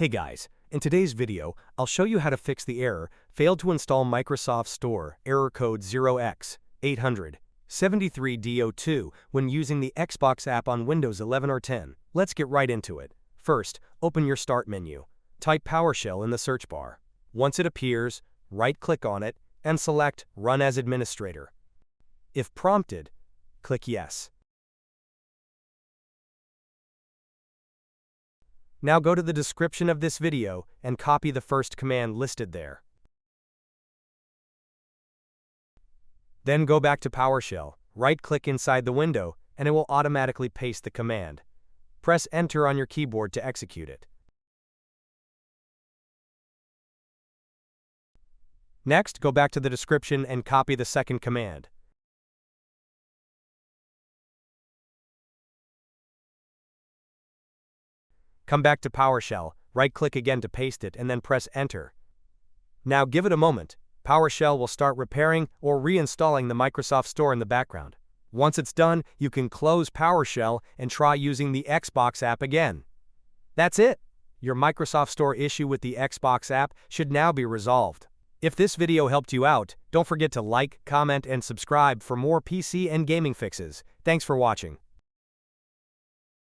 Hey guys, in today's video, I'll show you how to fix the error, failed to install Microsoft Store, error code 0x80073d02 when using the Xbox app on Windows 11 or 10. Let's get right into it. First, open your Start menu. Type PowerShell in the search bar. Once it appears, right-click on it and select Run as Administrator. If prompted, click Yes. Now go to the description of this video and copy the first command listed there. Then go back to PowerShell, right-click inside the window, and it will automatically paste the command. Press Enter on your keyboard to execute it. Next, go back to the description and copy the second command. Come back to PowerShell, right-click again to paste it, and then press Enter. Now give it a moment. PowerShell will start repairing or reinstalling the Microsoft Store in the background. Once it's done, you can close PowerShell and try using the Xbox app again. That's it! Your Microsoft Store issue with the Xbox app should now be resolved. If this video helped you out, don't forget to like, comment, and subscribe for more PC and gaming fixes. Thanks for watching.